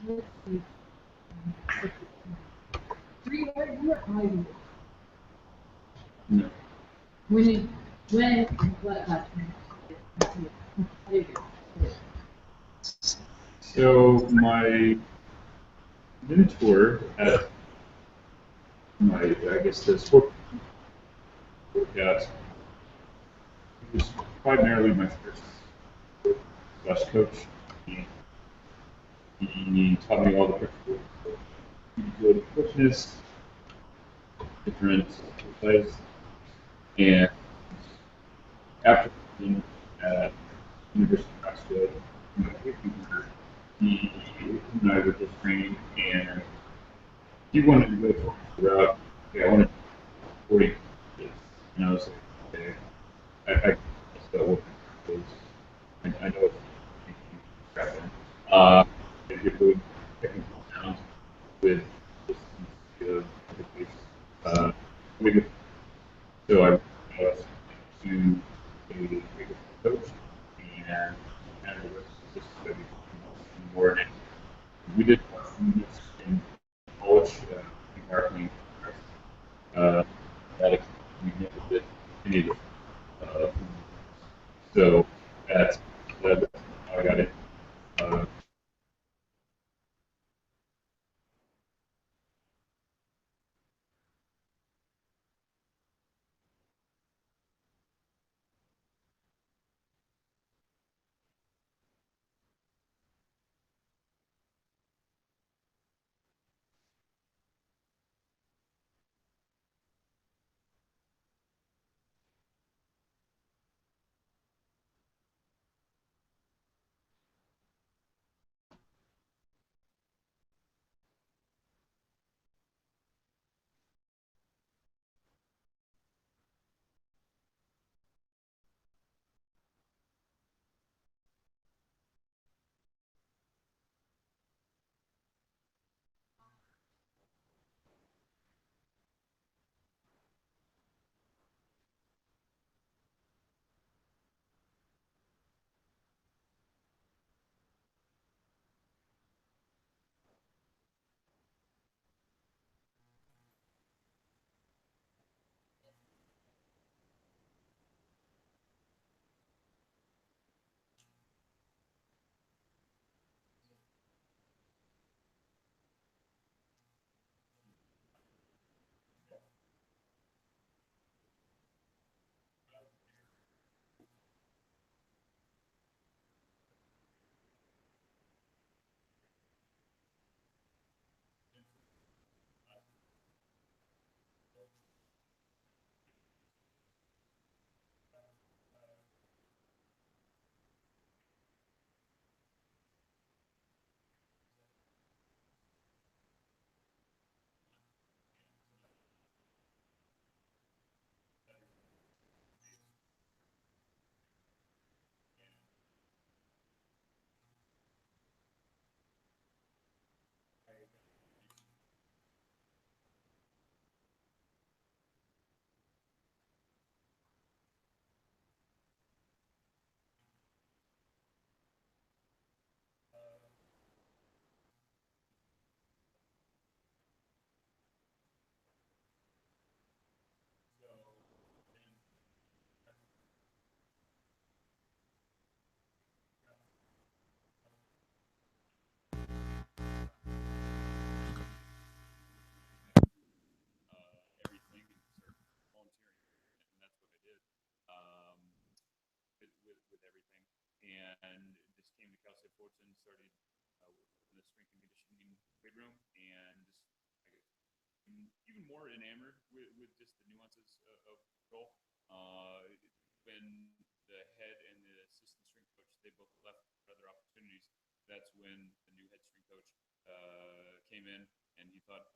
No. When what So my mentor at I guess the sport forecast, he was primarily my first slash coach. He taught me all the principles of good fitness, different exercises, and after being at University of Nebraska, he and I were just training, and he wanted to go the route. Okay, I wanted to 40 kids, and I was like, okay, I still work because I know it's crap in. If you're doing technical sounds with distance uh, maybe. So I was to a bigger coach and the rest of the study more. We did units in college, marketing, that we never did any of it. So that's how I got it. Everything and start volunteering, and that's what I did with everything. And just came to Cal State Fullerton, started in the strength and conditioning weight room, and just even more enamored with just the nuances of golf. When the head and the assistant strength coach, they both left for other opportunities, that's when the new head strength coach came in, and he thought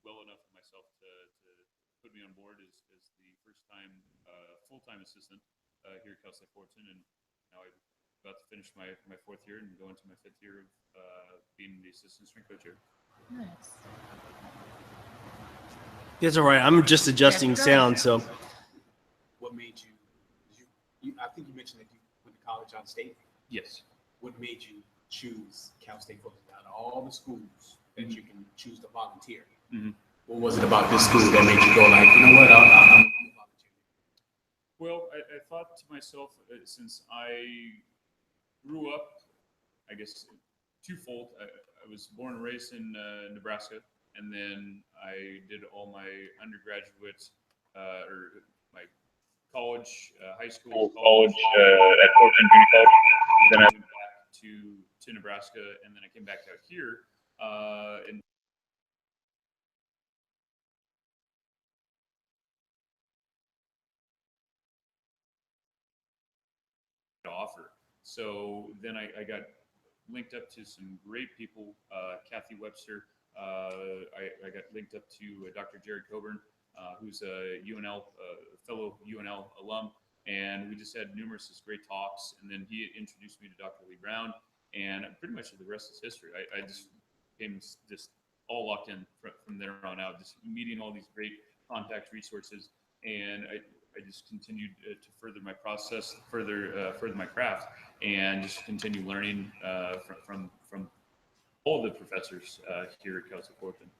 well enough of myself to put me on board as the first time full-time assistant here at Cal State Fullerton, and now I'm about to finish my fourth year and go into my fifth year of being the assistant strength coach here. Nice. It's all right. I'm just adjusting sound. So, what made you? I think you mentioned that you went to college out of state. Yes. What made you choose Cal State football, out of all the schools that you can choose to volunteer, Mm-hmm. what was it about this school that made you go like, you know what, I'm a volunteer? Well, I thought to myself, since I grew up, I guess, twofold. I was born and raised in Nebraska, and then I did all my undergraduate or my college, high school, college at Portland Junior College. Then I went back to Nebraska, and then I came back out here and to offer. So then I got linked up to some great people, Kathy Webster. I got linked up to Dr. Jared Coburn, who's a UNL fellow UNL alum, and we just had numerous great talks. And then he introduced me to Dr. Lee Brown, and pretty much the rest is history. I just became just all locked in from there on out, just meeting all these great contact resources, and I just continued to further my process, further my craft, and just continue learning from all the professors here at Cal State Portland.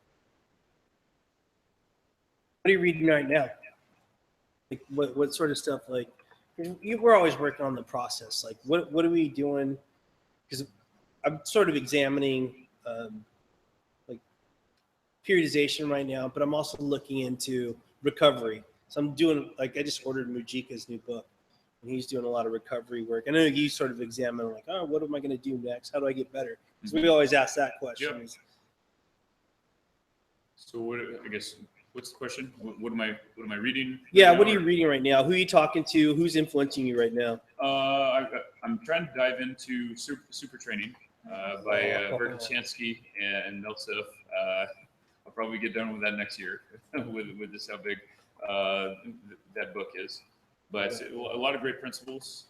What are you reading right now? Like what sort of stuff? Like we're always working on the process. Like what are we doing? Because I'm sort of examining like periodization right now, but I'm also looking into recovery. So I'm doing, like, I just ordered Mujika's new book, and he's doing a lot of recovery work. I know you sort of examine, like, oh, what am I going to do next? How do I get better? Because we always ask that question. Yep. So what, I guess, what's the question? What am I reading? Yeah, what are you reading right now? Who are you talking to? Who's influencing you right now? I'm trying to dive into Super Training by Verkhoshansky and Milsif. I'll probably get done with that next year with this how big that book is. But a lot of great principles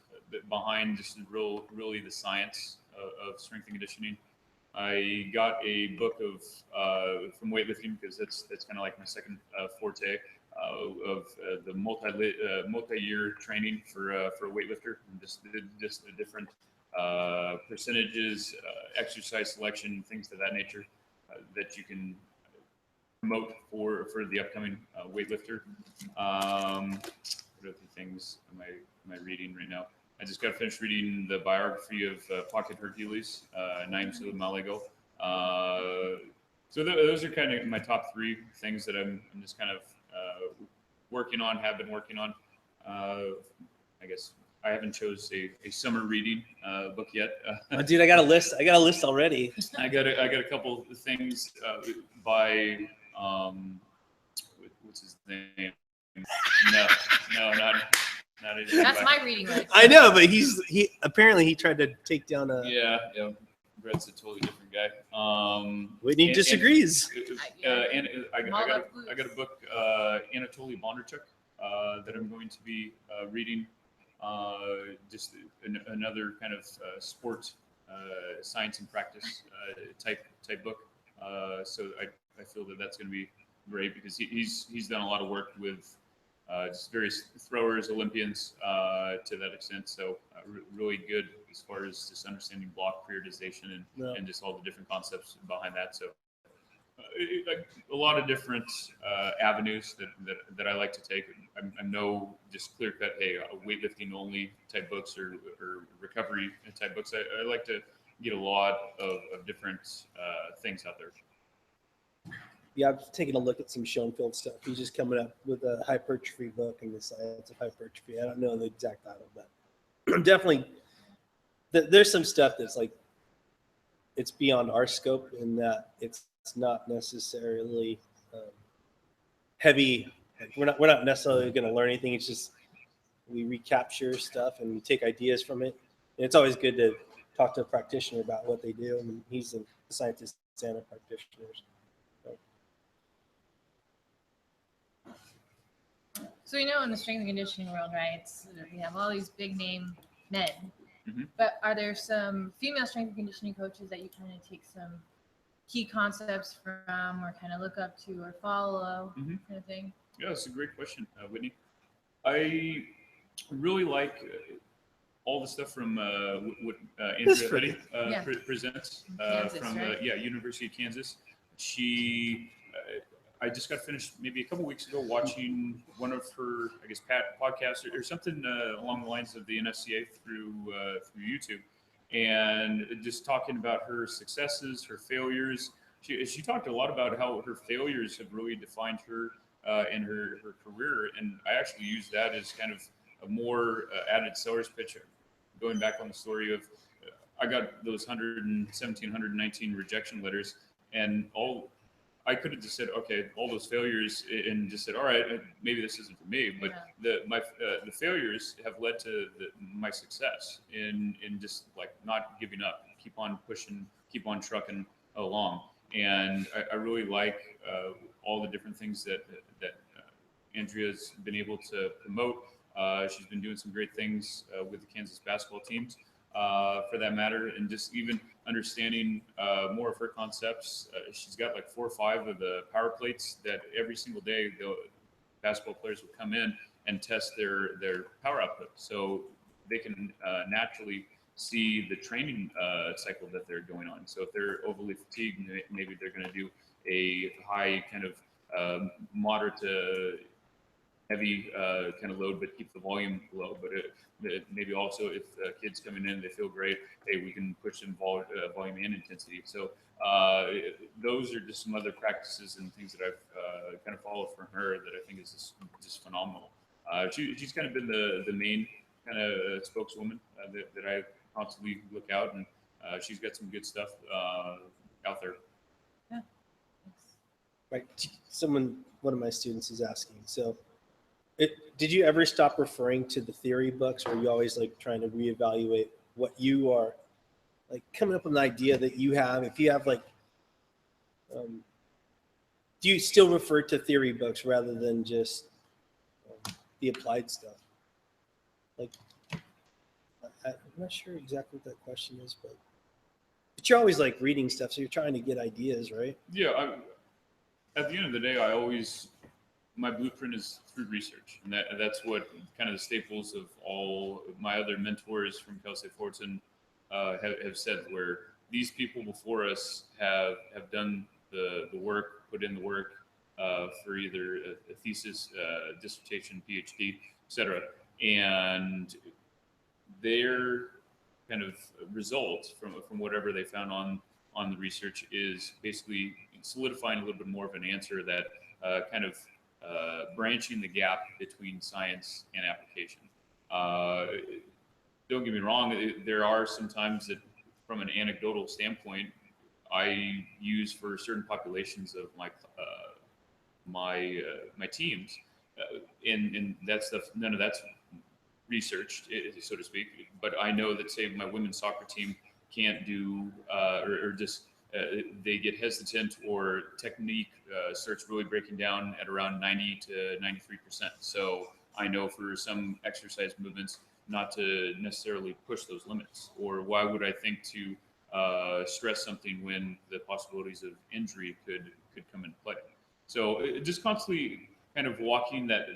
behind just really the science of strength and conditioning. I got a book of from weightlifting because that's kind of like my second forte of the multi-year training for a weightlifter, and just the different percentages, exercise selection, things of that nature that you can promote for the upcoming weightlifter. What other things am I reading right now? I just got finished reading the biography of Pocket Hercules, Naim Suleiman. So those are kind of my top three things that I'm just kind of have been working on. I guess I haven't chose a summer reading book yet. Dude, I got a list. I got a list already. I got a couple of things by what's his name? No, not That's my reading list. I know, but he apparently tried to take down a. Yeah. Brett's a totally different guy. Whitney disagrees. And I got a book, Anatoly Bondarchuk, that I'm going to be reading. Just another kind of sport science and practice type book. So I feel that that's going to be great because he's done a lot of work with just various throwers, Olympians to that extent. So really good as far as just understanding block periodization and just all the different concepts behind that. So a lot of different avenues that I like to take. I'm no just clear cut, hey, weightlifting only type books or recovery type books. I like to get a lot of different things out there. Yeah, I've taken a look at some Schoenfeld stuff. He's just coming up with a hypertrophy book and the science of hypertrophy. I don't know the exact title, but definitely there's some stuff that's like it's beyond our scope in that it's not necessarily heavy. We're not necessarily going to learn anything. It's just we recapture stuff and we take ideas from it. And it's always good to talk to a practitioner about what they do. I mean, he's a scientist and a practitioner. So we know in the strength and conditioning world, right? We have all these big name men, Mm-hmm. but are there some female strength and conditioning coaches that you kind of take some key concepts from, or kind of look up to, or follow, kind of thing? Yeah, that's a great question, Whitney. I really like all the stuff from what That's Andrea pretty- Eddy Yeah. presents Kansas, from right? University of Kansas. She, I just got finished maybe a couple weeks ago watching one of her, I guess, podcasts or something along the lines of the NSCA through YouTube, and just talking about her successes, her failures. She talked a lot about how her failures have really defined her in her career, and I actually use that as kind of a more added seller's pitch. Going back on the story of, I got those 117, 119 rejection letters, and I could have just said, okay, all those failures, and just said, all right, maybe this isn't for me. But the failures have led to my success in just like not giving up, keep on pushing, keep on trucking along. And I really like all the different things that Andrea's been able to promote. She's been doing some great things with the Kansas basketball teams, for that matter, and just even understanding more of her concepts. She's got like 4 or 5 of the power plates that every single day the basketball players would come in and test their power output, so they can naturally see the training cycle that they're going on. So if they're overly fatigued, maybe they're going to do a high kind of moderate to heavy kind of load, but keep the volume low. But maybe also if kids coming in, they feel great, hey, we can push in volume and intensity. So those are just some other practices and things that I've kind of followed from her that I think is just phenomenal. She's kind of been the main kind of spokeswoman that I constantly look out, and she's got some good stuff out there. Yeah. Right. One of my students is asking, so did you ever stop referring to the theory books, or are you always like trying to reevaluate what you are like coming up with an idea that you have? If you have like, do you still refer to theory books rather than just the applied stuff? Like, I'm not sure exactly what that question is, but you're always like reading stuff, so you're trying to get ideas, right? Yeah. At the end of the day, my blueprint is through research, and that's what kind of the staples of all of my other mentors from Cal State Fullerton have said, where these people before us have done the work, put in the work for either a thesis, dissertation, PhD, etc. And their kind of result from whatever they found on the research is basically solidifying a little bit more of an answer that kind of branching the gap between science and application. Don't get me wrong, there are some times that from an anecdotal standpoint, I use for certain populations of my teams, and that stuff, none of that's researched, so to speak. But I know that, say, my women's soccer team can't do, or just they get hesitant, or technique starts really breaking down at around 90 to 93%. So I know for some exercise movements not to necessarily push those limits. Or why would I think to stress something when the possibilities of injury could come into play? So just constantly kind of walking that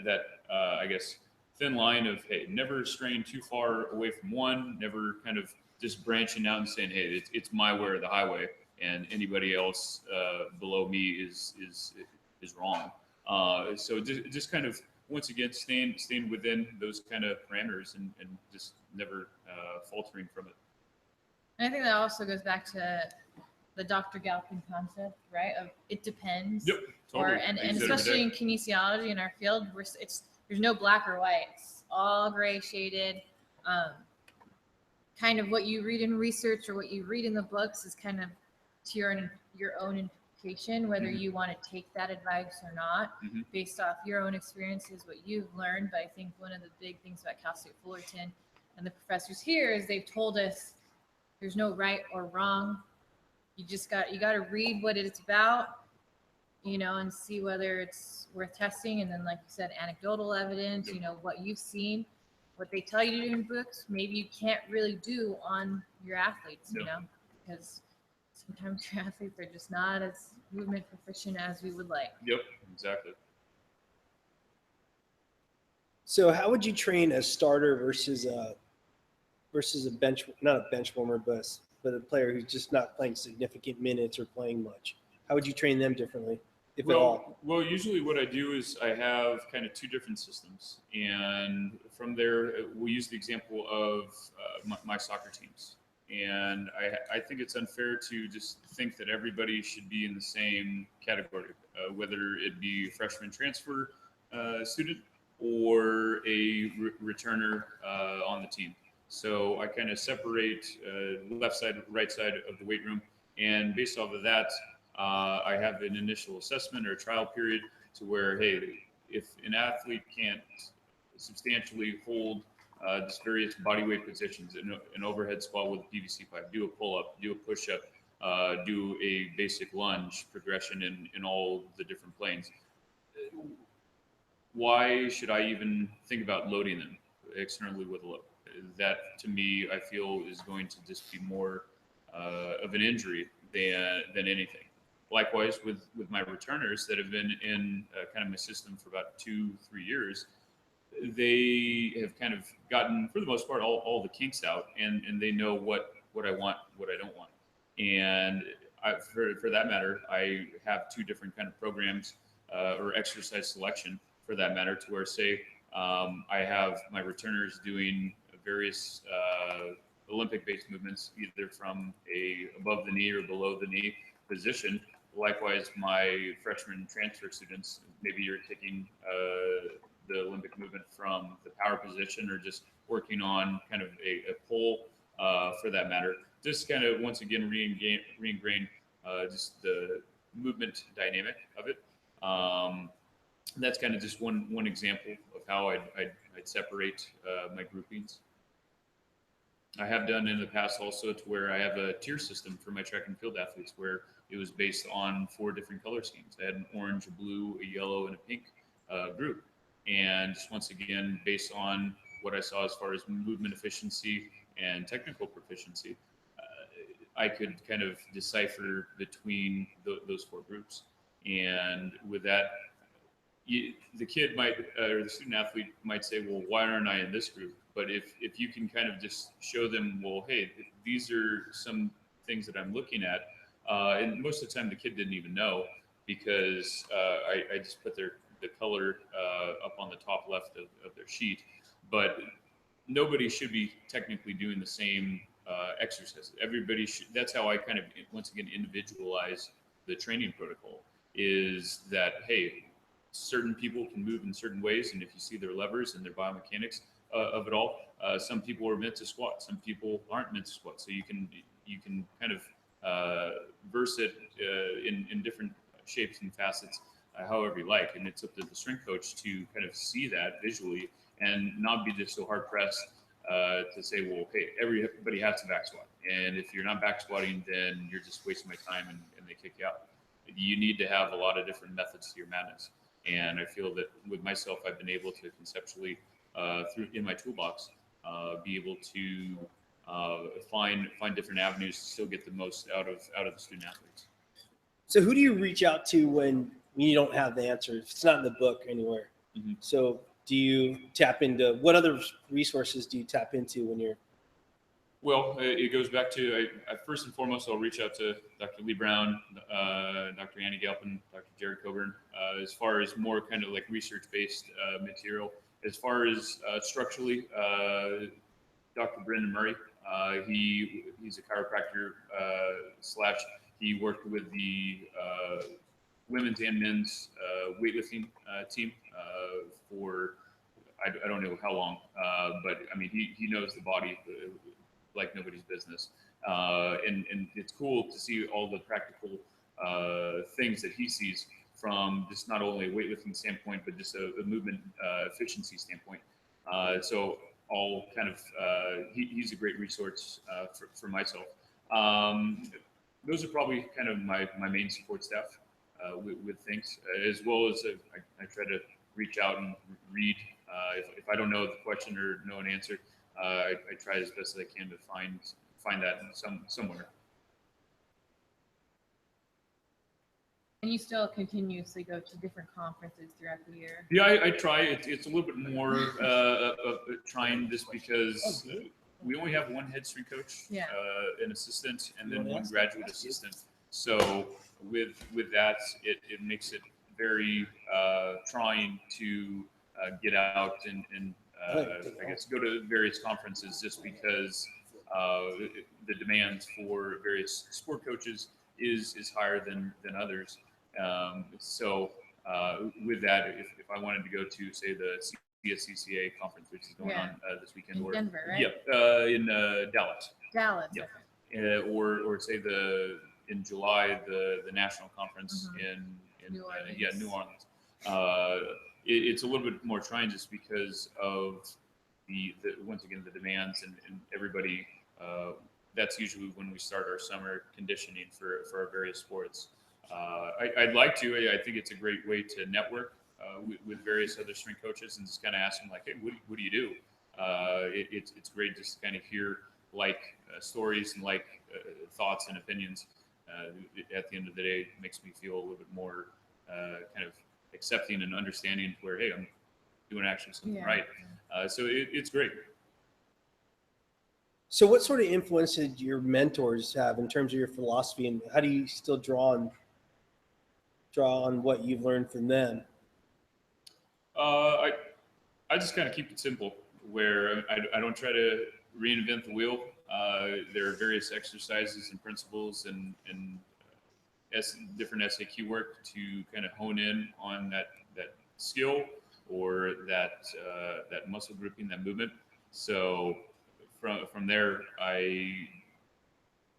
I guess thin line of, hey, never straying too far away from one, never kind of just branching out and saying, hey, it's my way or the highway, and anybody else below me is wrong. So just kind of, once again, staying within those kind of parameters and just never faltering from it. And I think that also goes back to the Dr. Galpin concept, right? Of it depends. Yep, totally. And especially in kinesiology in our field, there's no black or white. It's all gray shaded. Kind of what you read in research or what you read in the books is kind of to your own interpretation, whether you want to take that advice or not, based off your own experiences, what you've learned. But I think one of the big things about Cal State Fullerton and the professors here is they've told us there's no right or wrong. You got to read what it's about, and see whether it's worth testing. And then, like you said, anecdotal evidence, what you've seen, what they tell you to do in books, maybe you can't really do on your athletes, because sometimes your athletes are just not as movement proficient as we would like. Yep, exactly. So how would you train a starter versus a versus not a bench warmer, but a player who's just not playing significant minutes or playing much? How would you train them differently, if at all? Well, usually what I do is I have kind of two different systems, and from there we'll use the example of my soccer teams. And I think it's unfair to just think that everybody should be in the same category, whether it be freshman transfer student or a returner on the team. So I kind of separate left side, right side of the weight room, and based off of that, I have an initial assessment or a trial period to where, hey, if an athlete can't substantially hold just various body weight positions, an overhead squat with a PVC pipe, do a pull-up, do a push-up, do a basic lunge progression in all the different planes, why should I even think about loading them externally with a load? That, to me, I feel is going to just be more of an injury than anything. Likewise, with my returners that have been in kind of my system for about 2-3 years, they have kind of gotten, for the most part, all the kinks out, and they know what I want, what I don't want. And for that matter, I have two different kind of programs or exercise selection for that matter, to where, say, I have my returners doing various Olympic-based movements, either from a above the knee or below the knee position. Likewise, my freshman transfer students, maybe you're taking the Olympic movement from the power position, or just working on kind of a pull for that matter. Just kind of, once again, re-ingrain just the movement dynamic of it. That's kind of just one example of how I'd separate my groupings. I have done in the past also to where I have a tier system for my track and field athletes, where it was based on 4 different color schemes. I had an orange, a blue, a yellow, and a pink group. And just once again, based on what I saw as far as movement efficiency and technical proficiency, I could kind of decipher between those 4 groups. And with that, the kid might, or the student athlete might say, well, why aren't I in this group? But if you can kind of just show them, well, hey, these are some things that I'm looking at. And most of the time the kid didn't even know, because I just put the color up on the top left of their sheet. But nobody should be technically doing the same exercises. Everybody should. That's how I kind of, once again, individualize the training protocol, is that, hey, certain people can move in certain ways, and if you see their levers and their biomechanics of it all, some people are meant to squat, some people aren't meant to squat. So you can kind of verse it in different shapes and facets, however you like, and it's up to the strength coach to kind of see that visually and not be just so hard pressed to say, well, hey, everybody has to back squat, and if you're not back squatting, then you're just wasting my time, and they kick you out. You need to have a lot of different methods to your madness. And I feel that with myself, I've been able to conceptually, in my toolbox, be able to find different avenues to still get the most out of the student athletes. So who do you reach out to when you don't have the answer? If it's not in the book anywhere. Mm-hmm. So do you tap into, what other resources do you tap into when you're? Well, it goes back to, I first and foremost, I'll reach out to Dr. Lee Brown, Dr. Annie Galpin, Dr. Jared Coburn, as far as more kind of like research-based material. As far as structurally, Dr. Brendan Murray, he's a chiropractor / he worked with the women's and men's weightlifting team for I don't know how long, but I mean he knows the body like nobody's business, and it's cool to see all the practical things that he sees from just not only a weightlifting standpoint, but just a movement efficiency standpoint. So all kind of he's a great resource for myself. Those are probably kind of my main support staff with things, as well as I try to reach out and read. If I don't know the question or know an answer, I try as best as I can to find that somewhere. And you still continuously go to different conferences throughout the year? Yeah, I try. It's a little bit more of trying, just because we only have one head strength coach, Yeah. an assistant, and then Anyone one else? graduate assistant. So with that, it makes it very trying to get out and I guess go to various conferences just because the demands for various sport coaches is higher than others. So with that, if I wanted to go to say the CSCCA conference, which is going Yeah. on this weekend, In or Denver, right? yep, in Dallas, Dallas. Yep. Okay. or say in July the national conference Mhm. in New Orleans. yeah, New Orleans. It's a little bit more trying just because of the once again the demands and everybody. That's usually when we start our summer conditioning for our various sports. I'd like to. I think it's a great way to network with various other strength coaches and just kind of ask them like, hey, what do you do? It's great just to kind of hear stories and thoughts and opinions. At the end of the day, it makes me feel a little bit more kind of accepting and understanding where, hey, I'm doing actually something Yeah. right. So it's great. So what sort of influence did your mentors have in terms of your philosophy, and how do you still draw on what you've learned from them? I just kind of keep it simple, where I don't try to reinvent the wheel. There are various exercises and principles and different SAQ work to kind of hone in on that skill or that muscle grouping, that movement. So from there, I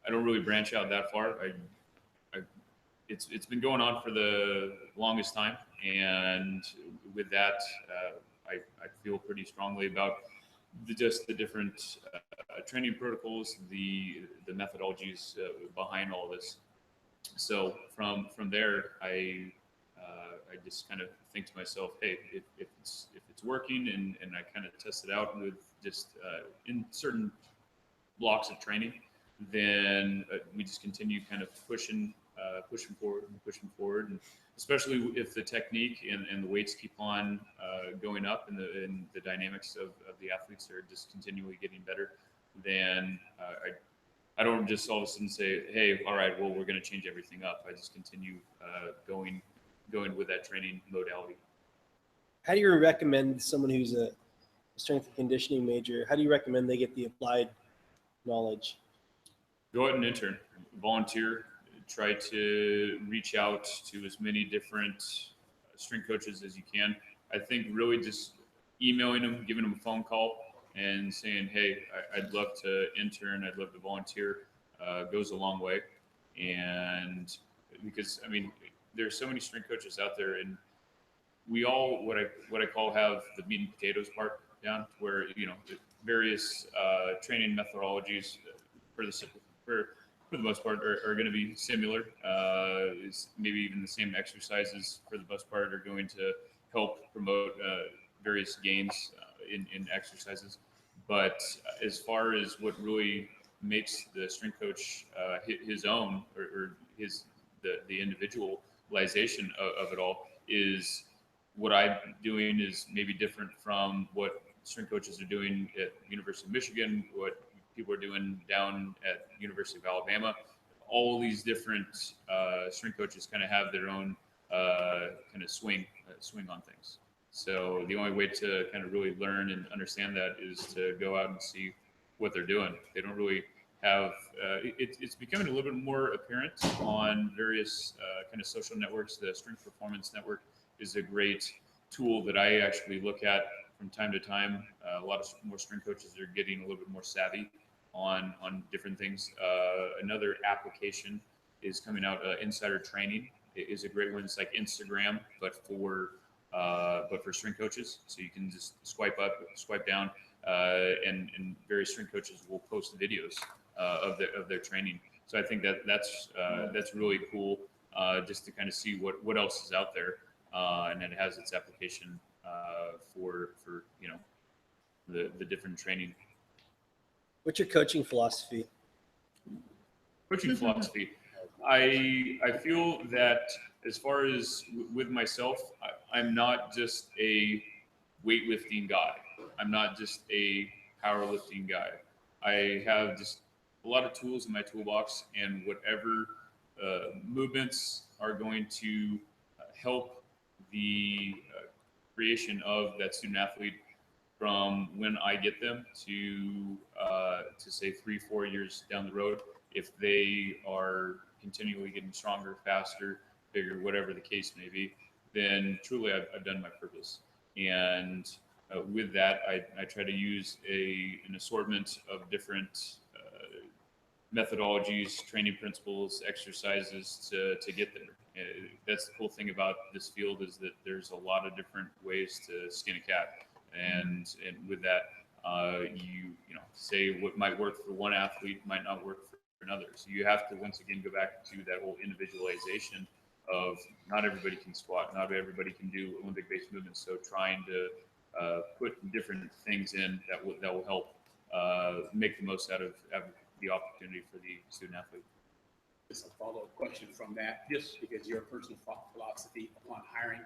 don't really branch out that far. It's been going on for the longest time, and with that, I feel pretty strongly about just the different training protocols, the methodologies behind all this. So from there, I just kind of think to myself, hey, if it's working, and I kind of test it out with just in certain blocks of training, then we just continue kind of pushing forward, and especially if the technique and the weights keep on going up, and the dynamics of the athletes are just continually getting better, then I don't just all of a sudden say, hey, all right, well, we're going to change everything up. I just continue going with that training modality. How do you recommend someone who's a strength and conditioning major, how do you recommend they get the applied knowledge? Go out and intern, volunteer, try to reach out to as many different strength coaches as you can. I think really just emailing them, giving them a phone call, and saying, hey, I'd love to intern, I'd love to volunteer, goes a long way. And because, I mean, there's so many strength coaches out there, and we all, what I call, have the meat and potatoes part down, where, the various training methodologies for the for the most part are going to be similar. Maybe even the same exercises for the most part are going to help promote various gains in exercises. But as far as what really makes the strength coach his own, or the individualization of it all, is what I'm doing is maybe different from what strength coaches are doing at University of Michigan, what people are doing down at University of Alabama. All these different strength coaches kind of have their own kind of swing on things. So the only way to kind of really learn and understand that is to go out and see what they're doing. They don't really have it's becoming a little bit more apparent on various kind of social networks. The Strength Performance Network is a great tool that I actually look at from time to time. A lot of more strength coaches are getting a little bit more savvy on different things. Another application is coming out. Insider Training is a great one. It's like Instagram, but for strength coaches. So you can just swipe up, swipe down, and various strength coaches will post videos of their training. So I think that's really cool, just to kind of see what else is out there, and it has its application for the different training. What's your coaching philosophy? Coaching philosophy. I feel that as far as with myself, I'm not just a weightlifting guy. I'm not just a powerlifting guy. I have just a lot of tools in my toolbox, and whatever movements are going to help the creation of that student athlete from when I get them to say 3-4 years down the road, if they are continually getting stronger, faster, bigger, whatever the case may be, then truly I've done my purpose. And with that, I try to use an assortment of different methodologies, training principles, exercises to get there. That's the cool thing about this field, is that there's a lot of different ways to skin a cat, and with that, you know, say what might work for one athlete might not work for another. So you have to once again go back to that whole individualization of not everybody can squat, not everybody can do Olympic-based movements. So trying to put different things in that will help make the most out of the opportunity for the student athlete. Just a follow-up question from that. Yes. Because your personal philosophy upon hiring,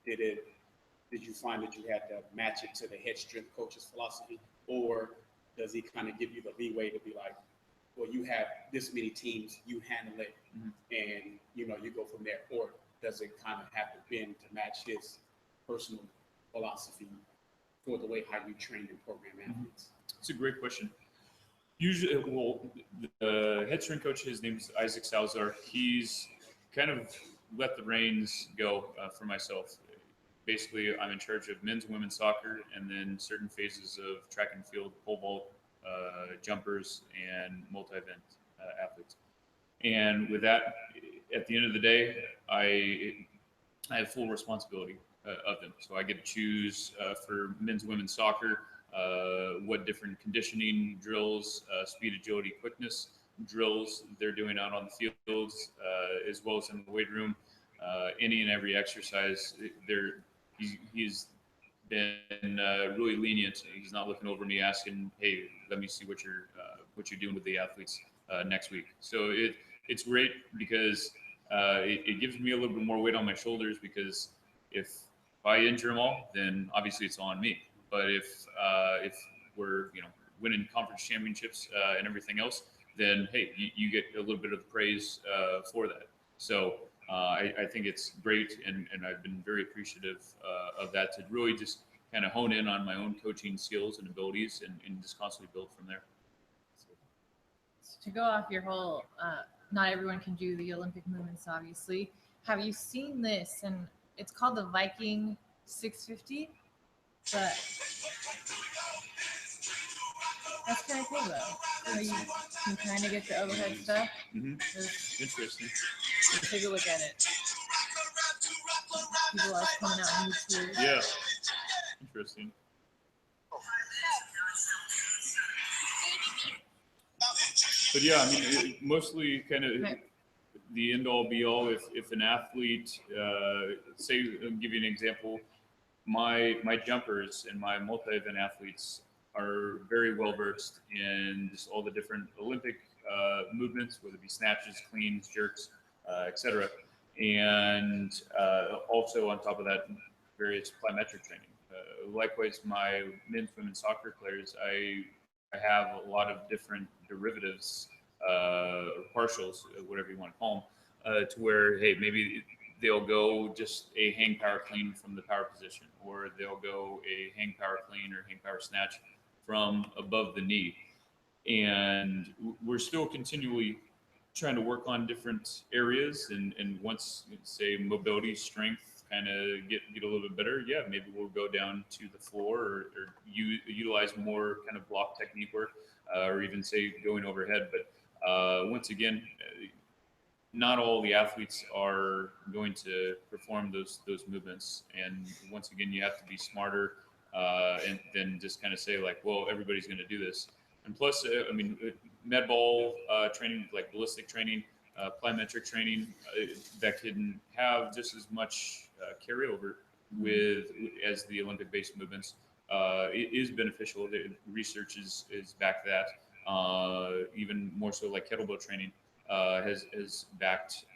did you find that you had to match it to the head strength coach's philosophy, or does he kind of give you the leeway to be like, well, you have this many teams, you handle it, and you know, you go from there, or does it kind of have to bend to match his personal philosophy for the way how you train and program athletes? It's a great question. Usually, well, the head strength coach, his name is Isaac Salazar. He's kind of let the reins go for myself. Basically, I'm in charge of men's and women's soccer, and then certain phases of track and field, pole vault, jumpers, and multi-event athletes. And with that, at the end of the day, I have full responsibility of them. So I get to choose for men's and women's soccer what different conditioning drills, speed, agility, quickness drills they're doing out on the fields, as well as in the weight room. Any and every exercise, he's been really lenient. He's not looking over me asking, "Hey, let me see what you're doing with the athletes next week." So it's great because it gives me a little bit more weight on my shoulders, because if I injure them all, then obviously it's on me. But if we're, you know, winning conference championships and everything else, then hey, you get a little bit of praise for that. So I think it's great, and I've been very appreciative of that, to really just kind of hone in on my own coaching skills and abilities, and just constantly build from there. So to go off your whole, not everyone can do the Olympic movements, obviously. Have you seen this? And it's called the Viking 650, but that's kind of cool though. So you can kind of get the overhead stuff. Interesting. Take a look at it. People are coming out on YouTube. Yeah. Interesting. But yeah, I mean, mostly kind of the end all be all. If an athlete, say, I'll give you an example, my jumpers and my multi-event athletes are very well versed in just all the different Olympic movements, whether it be snatches, cleans, jerks, etc. And also on top of that, various plyometric training. Likewise, my men's, women's soccer players, I have a lot of different derivatives, or partials, whatever you want to call them, to where, hey, maybe they'll go just a hang power clean from the power position, or they'll go a hang power clean or hang power snatch from above the knee. And we're still continually trying to work on different areas, and once, say, mobility, strength kind of get a little bit better, yeah, maybe we'll go down to the floor, or utilize more kind of block technique work, or even say going overhead. But once again, not all the athletes are going to perform those movements, and once again, you have to be smarter, and then just kind of say like, well, everybody's going to do this. And plus, I mean, med ball training, like ballistic training, plyometric training, that can have just as much carryover as the Olympic-based movements. It is beneficial. The research is back that. Even more so, like kettlebell training has backed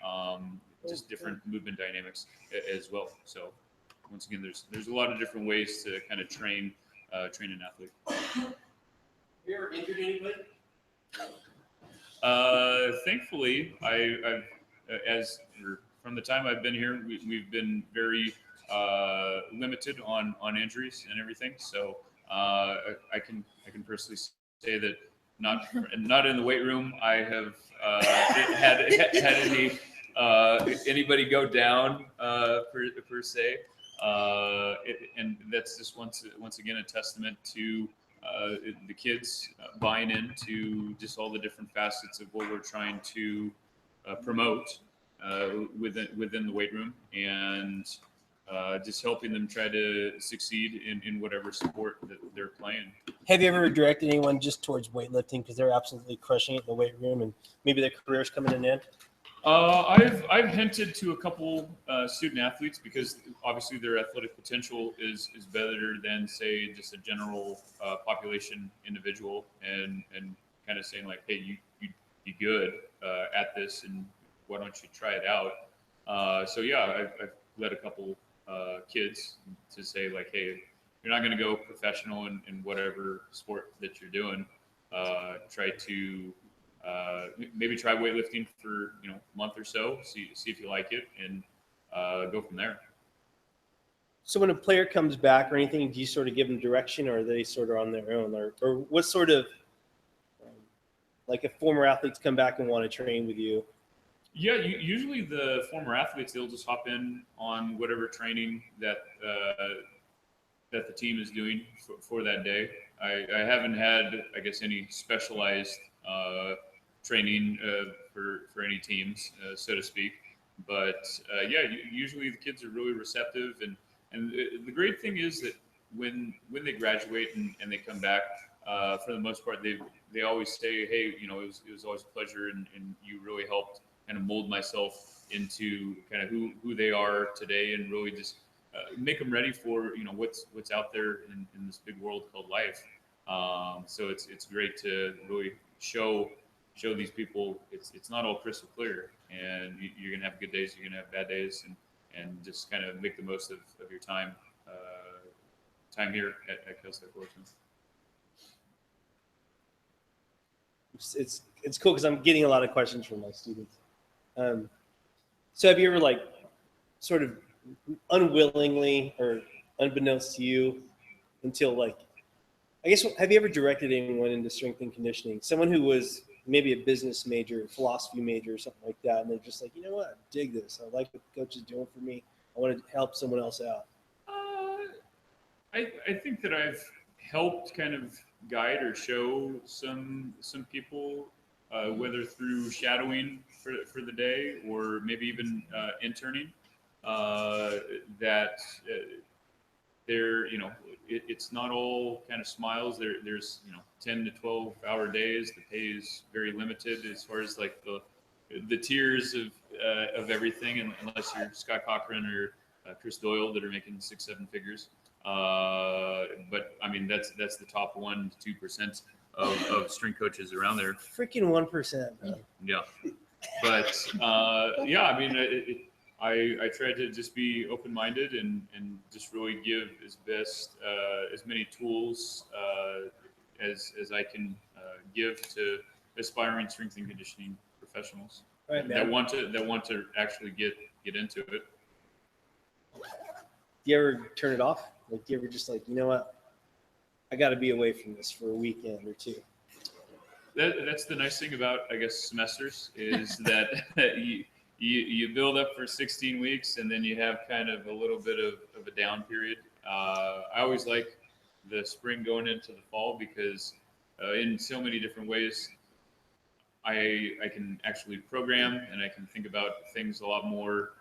just different movement dynamics as well. So once again, there's a lot of different ways to kind of train an athlete. you ever injured anybody? Thankfully, I've as from the time I've been here, we've been very limited on injuries and everything. So I can personally say that not in the weight room I have had any anybody go down per se. And that's just once again a testament to the kids buying into just all the different facets of what we're trying to promote within the weight room, and just helping them try to succeed in whatever sport that they're playing. Have you ever directed anyone just towards weightlifting because they're absolutely crushing it in the weight room and maybe their career's coming to an end? I've hinted to a couple student athletes because obviously their athletic potential is better than say just a general population individual, and kind of saying like, hey, you good at this, and why don't you try it out? So yeah, I've led a couple kids to say like, hey, you're not going to go professional in whatever sport that you're doing. Try to maybe try weightlifting for a month or so, see if you like it, and go from there. So when a player comes back or anything, do you sort of give them direction, or are they sort of on their own, or what sort of like if former athletes come back and want to train with you? Yeah, usually the former athletes, they'll just hop in on whatever training that that the team is doing for that day. I haven't had, I guess, any specialized training for any teams, so to speak. But yeah, usually the kids are really receptive, and the great thing is that when they graduate and they come back, for the most part, they always say, hey, it was always a pleasure, and you really helped kind of mold myself into kind of who they are today, and really just make them ready for what's out there in this big world called life. So it's great to really show these people it's not all crystal clear, and you're gonna have good days, you're gonna have bad days, and just kind of make the most of your time here at Cal State Fullerton. It's cool because I'm getting a lot of questions from my students. So have you ever like sort of unwillingly or unbeknownst to you until like, I guess, have you ever directed anyone into strength and conditioning? Someone who was maybe a business major, philosophy major, or something like that, and they're just like, you know what, I dig this. I like what the coach is doing for me. I want to help someone else out. I think that I've helped kind of guide or show some people, whether through shadowing for the day or maybe even interning, that they're it's not all kind of smiles. There's 10 to 12 hour days. The pay is very limited as far as like the tiers of everything, and unless you're Scott Cochran or Chris Doyle that are making 6-7 figures. But I mean that's the top 1 to 2% of strength coaches around there. Freaking 1%, bro. Yeah, but yeah, I mean I try to just be open-minded and just really give as many tools as I can give to aspiring strength and conditioning professionals that want to actually get into it. Do you ever turn it off? Like, do you ever just like, you know what, I got to be away from this for a weekend or two? That's the nice thing about, I guess, semesters is that you build up for 16 weeks and then you have kind of a little bit of a down period. I always like the spring going into the fall because in so many different ways, I can actually program and I can think about things a lot more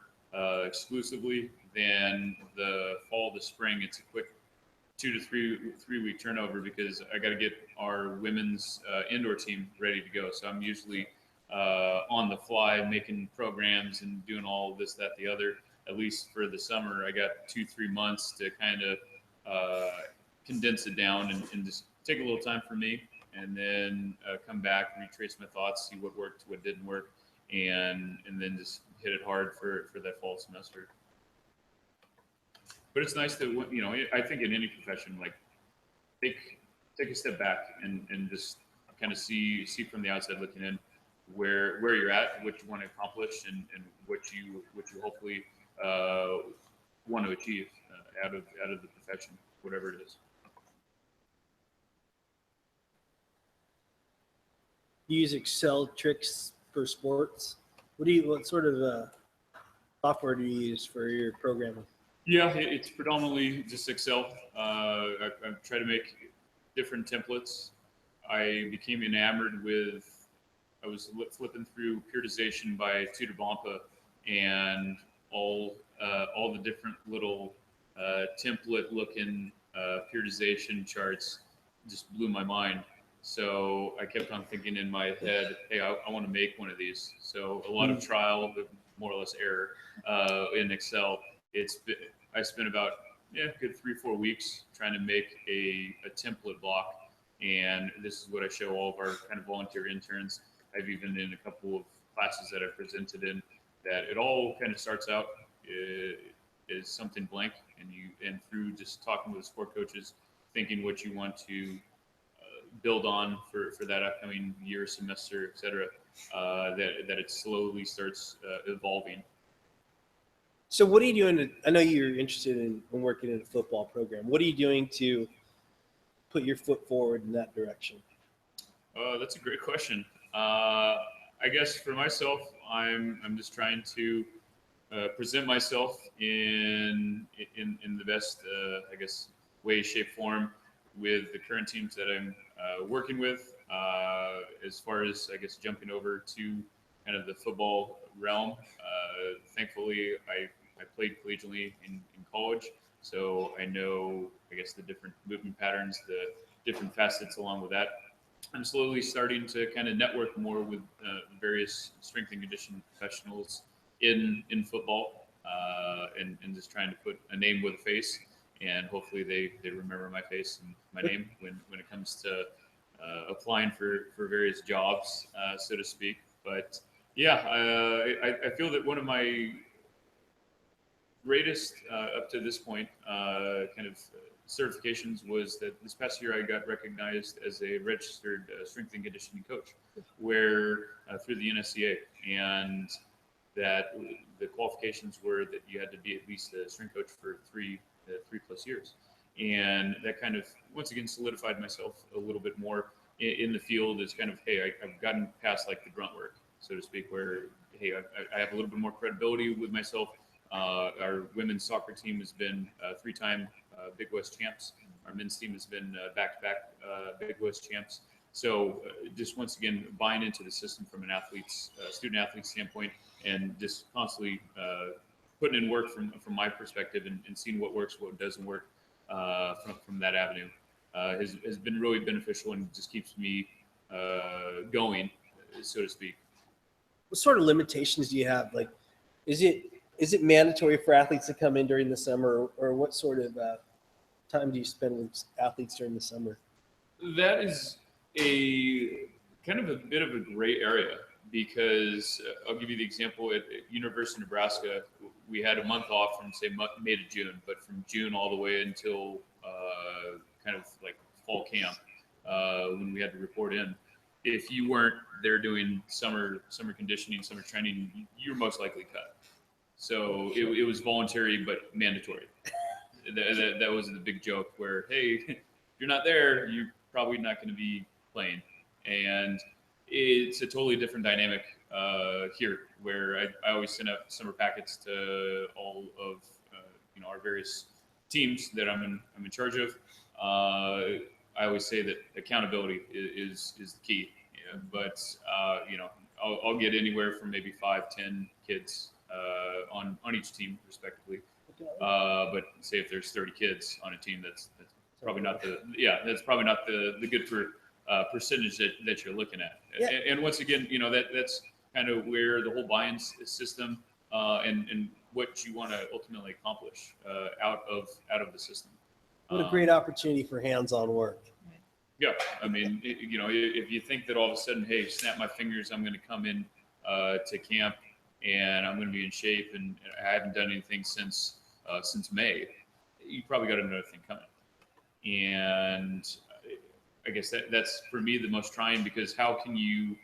exclusively than the fall to spring. It's a quick 2 to 3 week turnover because I got to get our women's indoor team ready to go. So I'm usually on the fly making programs and doing all this, that, the other. At least for the summer, I got 2-3 months to kind of condense it down and just take a little time for me, and then come back, retrace my thoughts, see what worked, what didn't work, and then just hit it hard for that fall semester. But it's nice that I think in any profession, like take a step back and just kind of see from the outside looking in where you're at, what you want to accomplish, and what you hopefully want to achieve out of the profession, whatever it is. You use Excel tricks for sports. What sort of software do you use for your programming? Yeah, it's predominantly just Excel. I try to make different templates. I became enamored with. I was flipping through periodization by Tudor Bompa, and all the different little template-looking periodization charts just blew my mind. So I kept on thinking in my head, hey, I want to make one of these. So a lot of trial, but more or less error in Excel. I spent about good 3-4 weeks trying to make a template block, and this is what I show all of our kind of volunteer interns. I've even in a couple of classes that I've presented in, that it all kind of starts out is something blank, and through just talking with the sport coaches, thinking what you want to build on for that upcoming year, semester, etc. That it slowly starts evolving. So what are you doing? I know you're interested in working in a football program. What are you doing to put your foot forward in that direction? That's a great question. I guess for myself, I'm just trying to present myself in the best, I guess, way, shape, form with the current teams that I'm working with. As far as, I guess, jumping over to kind of the football realm, thankfully I played collegiately in college, so I know, I guess, the different movement patterns, the different facets along with that. I'm slowly starting to kind of network more with various strength and conditioning professionals in football, and just trying to put a name with a face, and hopefully they remember my face and my name when it comes to applying for various jobs, so to speak. But yeah, I feel that one of my greatest up to this point kind of certifications was that this past year I got recognized as a registered strength and conditioning coach, where through the NSCA, and that the qualifications were that you had to be at least a strength coach for 3+ years, and that kind of once again solidified myself a little bit more in the field as kind of, hey, I've gotten past like the grunt work, so to speak, where hey, I have a little bit more credibility with myself. Our women's soccer team has been 3-time Big West champs. Our men's team has been back-to-back Big West champs. So just once again, buying into the system from an student athlete standpoint, and just constantly putting in work from my perspective, and seeing what works, what doesn't work from that avenue has been really beneficial, and just keeps me going, so to speak. What sort of limitations do you have? Like, is it mandatory for athletes to come in during the summer, or what sort of time do you spend with athletes during the summer? That is a kind of a bit of a gray area, because I'll give you the example at University of Nebraska, we had a month off from say May to June, but from June all the way until kind of like fall camp, when we had to report in. If you weren't there doing summer conditioning, summer training, you're most likely cut. So it was voluntary but mandatory. That was the big joke where, hey, if you're not there, you're probably not going to be playing. And it's a totally different dynamic here, where I always send out summer packets to all of our various teams that I'm in charge of. I always say that accountability is the key. Yeah, but I'll get anywhere from maybe 5-10 kids on each team respectively. But say if there's 30 kids on a team, that's probably not the good percentage that you're looking at. Yeah. And once again, that's kind of where the whole buy-in system and what you want to ultimately accomplish out of the system. What a great opportunity for hands-on work. Yeah, I mean, if you think that all of a sudden, hey, snap my fingers, I'm going to come in to camp and I'm going to be in shape, and I haven't done anything since May, you probably got another thing coming. And I guess that's for me the most trying, because how can you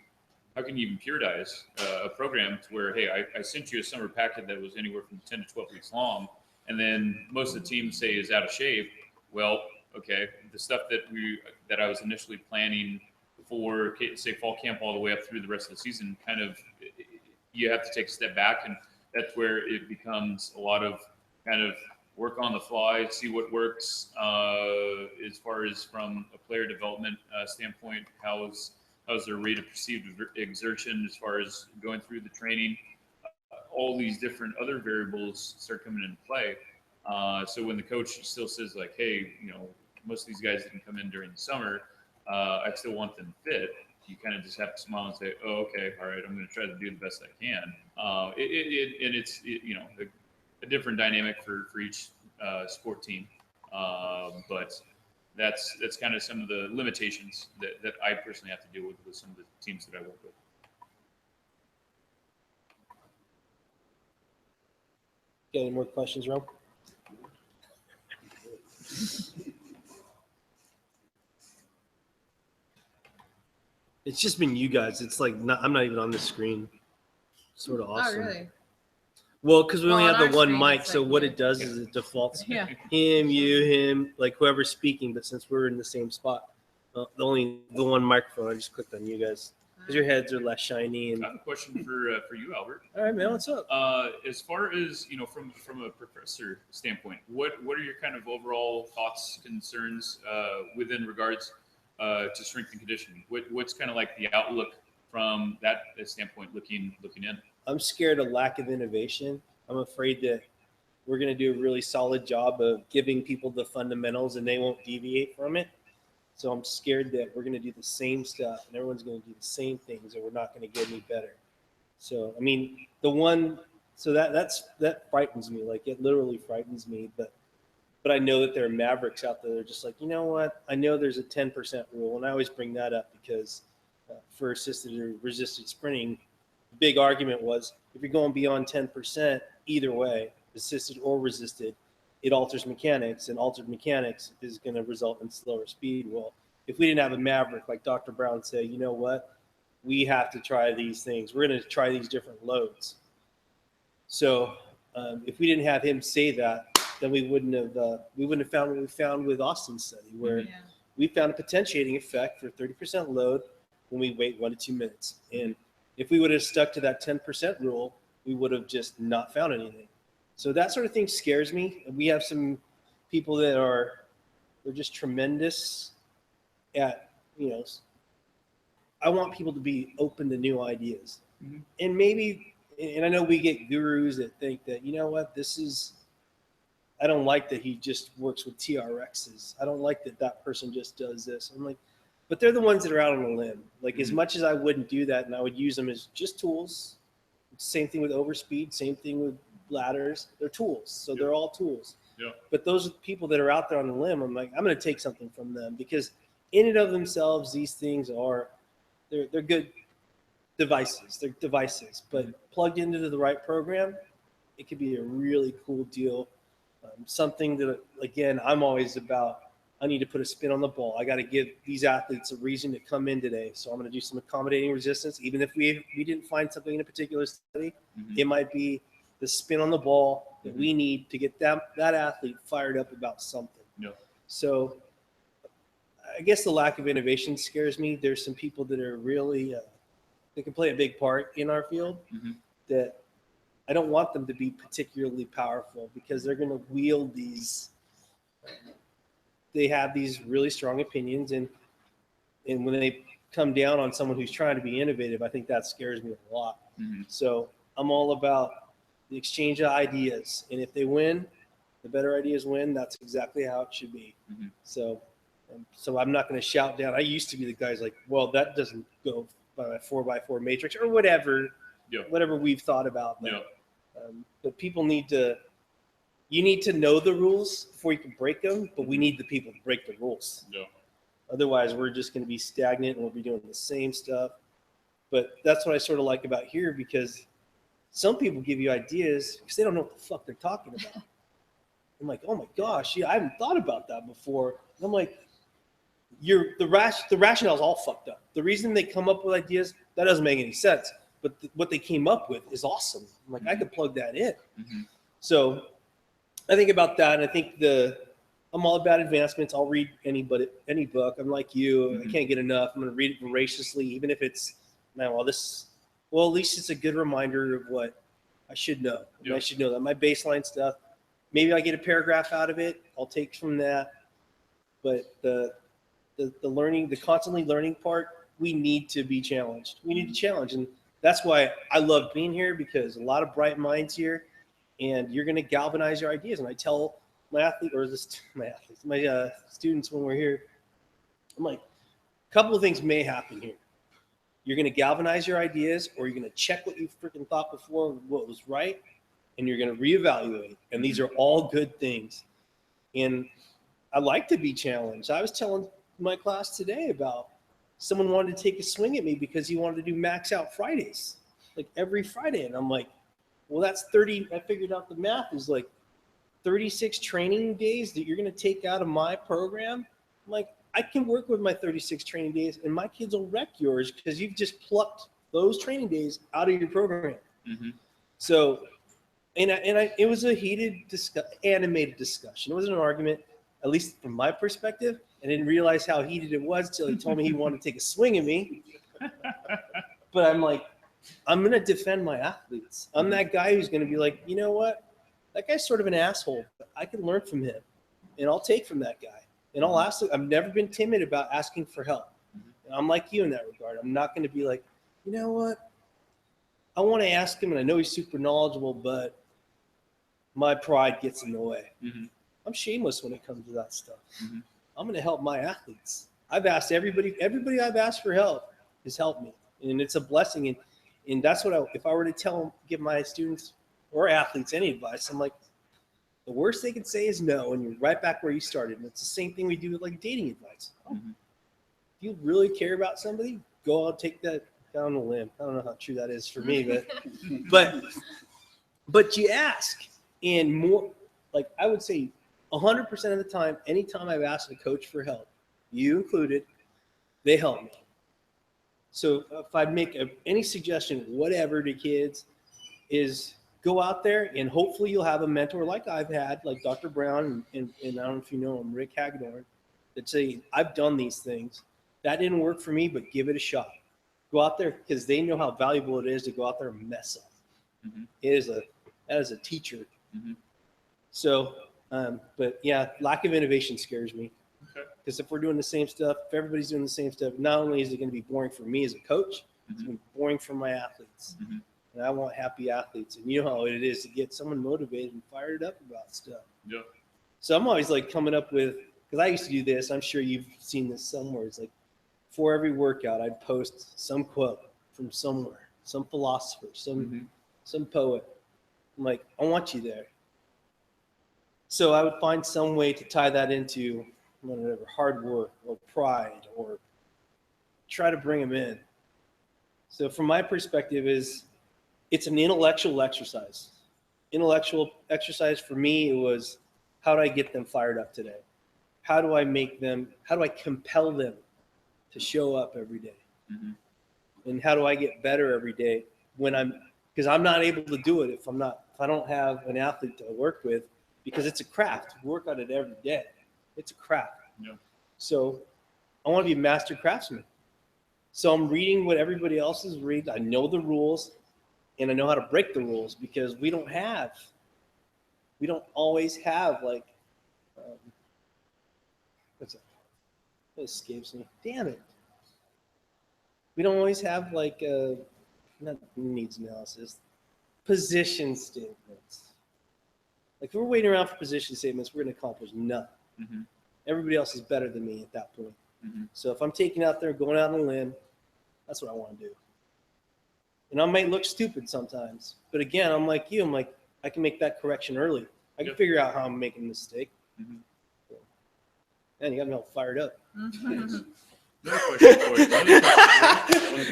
even periodize a program to where, hey, I sent you a summer packet that was anywhere from 10 to 12 weeks long, and then most of the teams say is out of shape. Well, okay, the stuff that I was initially planning for, say, fall camp all the way up through the rest of the season, kind of, you have to take a step back, and that's where it becomes a lot of kind of work on the fly, see what works as far as from a player development standpoint. How's their rate of perceived exertion as far as going through the training? All these different other variables start coming into play. So when the coach still says like, hey, most of these guys didn't come in during the summer, I still want them fit. You kind of just have to smile and say, oh, okay, all right, I'm going to try to do the best I can. And it's a different dynamic for each sport team. But that's kind of some of the limitations that I personally have to deal with some of the teams that I work with. Got any more questions, Rob? It's just been you guys. It's like I'm not even on the screen. Sort of awesome. Oh, really? Well, because we only Well, have on the our one screen, mic, it's so like what you. it does is it defaults Yeah. him, you, him, like whoever's speaking. But since we're in the same spot, the one microphone, I just clicked on you guys because your heads are less shiny. And I have a question for you, Albert. all right, man, what's up? As far as from a professor standpoint, what are your kind of overall thoughts, concerns within regards to strength and conditioning? What's kind of like the outlook from that standpoint, looking in? I'm scared of lack of innovation. I'm afraid that we're going to do a really solid job of giving people the fundamentals and they won't deviate from it. So I'm scared that we're going to do the same stuff and everyone's going to do the same things and we're not going to get any better. So, I mean, that frightens me. Like, it literally frightens me. But I know that there are mavericks out there. They're just like, you know what? I know there's a 10% rule. And I always bring that up because for assisted or resisted sprinting, the big argument was if you're going beyond 10%, either way, assisted or resisted, it alters mechanics, and altered mechanics is going to result in slower speed. Well, if we didn't have a maverick, like Dr. Brown said, you know what? We have to try these things. We're going to try these different loads. So if we didn't have him say that, then we wouldn't have found what we found with Austin's study, where we found a potentiating effect for 30% load when we wait 1 to 2 minutes. And if we would have stuck to that 10% rule, we would have just not found anything. So that sort of thing scares me. We have some people that they're just tremendous at, I want people to be open to new ideas. Mm-hmm. And I know we get gurus that think that, you know what, I don't like that he just works with TRXs. I don't like that person just does this. I'm like, but they're the ones that are out on a limb. Like, mm-hmm. As much as I wouldn't do that and I would use them as just tools, same thing with overspeed, same thing with ladders, they're tools. So they're all tools. Yeah. But those people that are out there on the limb, I'm like, I'm going to take something from them, because in and of themselves, these things they're good devices. They're devices, but plugged into the right program, it could be a really cool deal. Something that, again, I'm always about, I need to put a spin on the ball. I got to give these athletes a reason to come in today. So I'm going to do some accommodating resistance. Even if we didn't find something in a particular study, mm-hmm. It might be the spin on the ball that mm-hmm. we need to get that athlete fired up about something. Yeah. So I guess the lack of innovation scares me. There's some people that are really, they can play a big part in our field, mm-hmm. that I don't want them to be particularly powerful, because they're going to wield these, they have these really strong opinions, and when they come down on someone who's trying to be innovative, I think that scares me a lot. Mm-hmm. So I'm all about the exchange of ideas, and if they win, the better ideas win. That's exactly how it should be. Mm-hmm. So I'm not going to shout down. I used to be the guys like, well, that doesn't go by a 4x4 matrix or whatever, whatever we've thought about. But, but people you need to know the rules before you can break them, but we need the people to break the rules. Yeah. Otherwise, we're just going to be stagnant and we'll be doing the same stuff. But that's what I sort of like about here, because some people give you ideas because they don't know what the fuck they're talking about. I'm like, oh my gosh, I haven't thought about that before. And I'm like, the rationale is all fucked up. The reason they come up with ideas, that doesn't make any sense. But what they came up with is awesome. I'm like, I could plug that in. So I think about that, and I think I'm all about advancements. I'll read any book. I'm like you. I can't get enough. I'm going to read it voraciously, even if it's, man, at least it's a good reminder of what I should know. Yeah. I should know that my baseline stuff. Maybe I get a paragraph out of it. I'll take from that. But the learning, the constantly learning part, we need to be challenged. We need to challenge, and that's why I love being here, because a lot of bright minds here, and you're going to galvanize your ideas. And I tell my students when we're here, I'm like, a couple of things may happen here. You're going to galvanize your ideas, or you're going to check what you freaking thought before, what was right, and you're going to reevaluate. And these are all good things. And I like to be challenged. I was telling my class today about someone wanted to take a swing at me because he wanted to do max out Fridays, like every Friday. And I'm like, well, that's 30. I figured out the math is like 36 training days that you're going to take out of my program. I'm like, I can work with my 36 training days, and my kids will wreck yours because you've just plucked those training days out of your program. So, it was a heated, animated discussion. It wasn't an argument, at least from my perspective. I didn't realize how heated it was till he told me he wanted to take a swing at me. But I'm like, I'm going to defend my athletes. I'm that guy who's going to be like, you know what? That guy's sort of an asshole, but I can learn from him, and I'll take from that guy. And I'll ask him. I've never been timid about asking for help. And I'm like you in that regard. I'm not going to be like, you know what? I want to ask him, and I know he's super knowledgeable, but my pride gets in the way. I'm shameless when it comes to that stuff. I'm going to help my athletes. I've asked everybody I've asked for help has helped me, and it's a blessing. And that's what if I were to give my students or athletes any advice, I'm like, the worst they can say is no, and you're right back where you started. And it's the same thing we do with like dating advice. If you really care about somebody, go out, take that down the limb. I don't know how true that is for me, but you ask, and more, like I would say 100% of the time, anytime I've asked a coach for help, you included, they help me. So if I make any suggestion, whatever, to kids, is go out there, and hopefully you'll have a mentor like I've had, like Dr. Brown, and I don't know if you know him, Rick Hagedorn, that say, I've done these things. That didn't work for me, but give it a shot. Go out there, because they know how valuable it is to go out there and mess up. That is a teacher. So, but yeah, lack of innovation scares me. Because if we're doing the same stuff, if everybody's doing the same stuff, not only is it going to be boring for me as a coach, it's going to be boring for my athletes. And I want happy athletes. And you know how it is to get someone motivated and fired up about stuff. So I'm always like coming up with, because I used to do this, I'm sure you've seen this somewhere. It's like, for every workout, I'd post some quote from somewhere, some philosopher, some poet. I'm like, I want you there. So I would find some way to tie that into whatever, hard work or pride, or try to bring them in. So from my perspective it's an intellectual exercise. Intellectual exercise for me, it was, how do I get them fired up today? How do I compel them to show up every day? And how do I get better every day because I'm not able to do it if I don't have an athlete to work with, because it's a craft. We work on it every day. It's a craft. So I want to be a master craftsman. So I'm reading what everybody else is reading. I know the rules, and I know how to break the rules, because we don't always have like, what's that? It escapes me. Damn it. We don't always have like not needs analysis, position statements. Like if we're waiting around for position statements, we're going to accomplish nothing. Everybody else is better than me at that point. So if I'm taking out there, going out on a limb, that's what I want to do. And I might look stupid sometimes, but again, I'm like you. I'm like, I can make that correction early. I can figure out how I'm making a mistake. Man, you got me all fired up.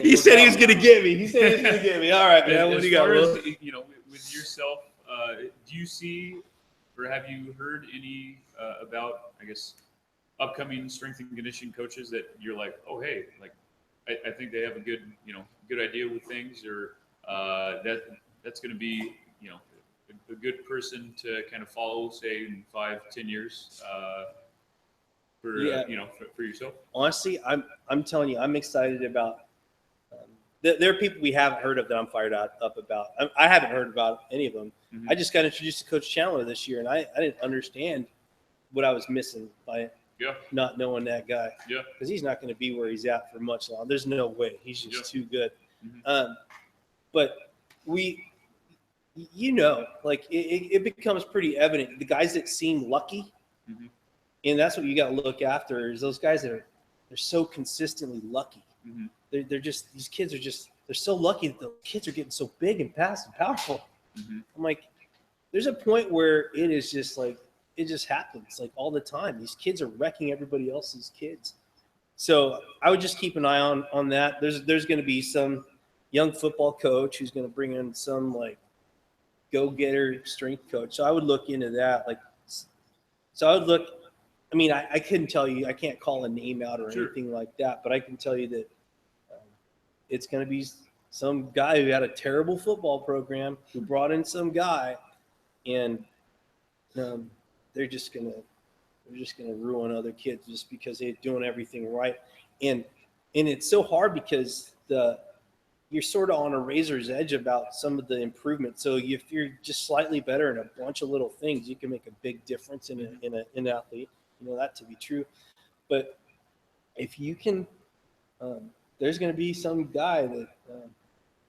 He said he was going to get me. All right, man. What do you got, Will? With yourself, do you see, or have you heard any about, I guess, upcoming strength and conditioning coaches that you're like, oh, hey, like, I think they have a good, good idea with things, or that's going to be, a good person to kind of follow, say, in 5-10 years, for for yourself? Honestly, I'm telling you, I'm excited about. There are people we haven't heard of that I'm fired up about. I haven't heard about any of them. Mhm. I just got introduced to Coach Chandler this year, and I didn't understand what I was missing by not knowing that guy. Yeah. Because he's not going to be where he's at for much longer. There's no way. He's just too good. Mhm. But like it becomes pretty evident. The guys that seem lucky, Mhm. and that's what you got to look after, is those guys that they're so consistently lucky. Mhm. They're just, these kids are just, they're so lucky that the kids are getting so big and fast and powerful. Mhm. I'm like, there's a point where it is just like, it just happens like all the time. These kids are wrecking everybody else's kids. So I would just keep an eye on that. There's going to be some young football coach who's going to bring in some like go-getter strength coach. So I would look into that. So I would look, I mean, I couldn't tell you, I can't call a name out or anything like that, but I can tell you that it's going to be some guy who had a terrible football program who brought in some guy, and they're just going to ruin other kids just because they're doing everything right. And it's so hard because you're sort of on a razor's edge about some of the improvements. So if you're just slightly better in a bunch of little things, you can make a big difference in an athlete. You know that to be true. But if you can, there's going to be some guy that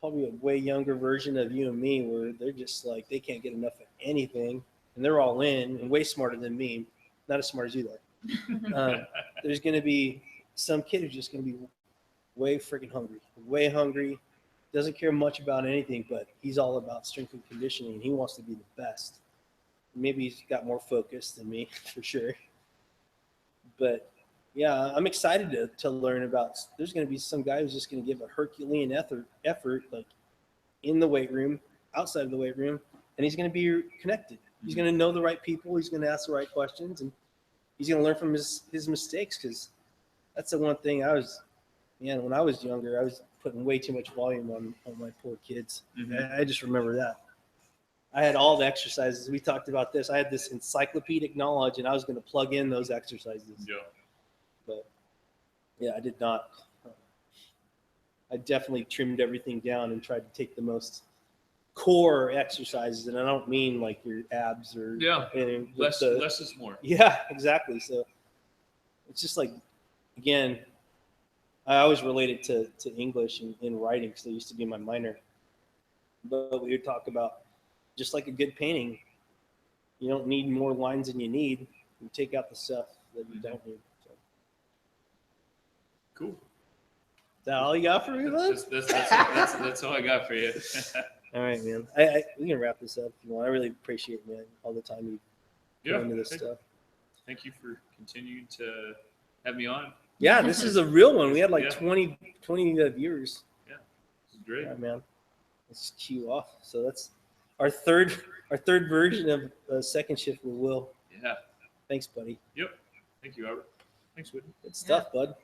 probably a way younger version of you and me, where they're just like, they can't get enough of anything, and they're all in and way smarter than me. Not as smart as you though. There's going to be some kid who's just going to be way freaking hungry, doesn't care much about anything, but he's all about strength and conditioning, and he wants to be the best. Maybe he's got more focus than me for sure. But yeah, I'm excited to learn about. There's going to be some guy who's just going to give a Herculean effort, like in the weight room, outside of the weight room, and he's going to be connected. He's going to know the right people. He's going to ask the right questions, and he's going to learn from his mistakes, because that's the one thing when I was younger, I was putting way too much volume on my poor kids. Mhm. I just remember that. I had all the exercises. We talked about this. I had this encyclopedic knowledge, and I was going to plug in those exercises. Yeah. But yeah, I did not. I definitely trimmed everything down and tried to take the most core exercises, and I don't mean like your abs or anything. Less is more. Yeah, exactly. So it's just like, again, I always relate it to English and writing, because it used to be my minor. But we would talk about, just like a good painting, you don't need more lines than you need. You take out the stuff that you don't need. So. Cool. Is that all you got for me, bud? That's all I got for you. All right, man. We can wrap this up if you want. I really appreciate, man, all the time you put into this stuff. Thank you for continuing to have me on. Yeah, this is a real one. We had like 20 viewers. Yeah, this is great. Yeah, man. Let's cue off. So that's our third version of Second Shift with Will. Yeah. Thanks, buddy. Yep. Thank you, Albert. Thanks, Whitney. Good stuff, bud.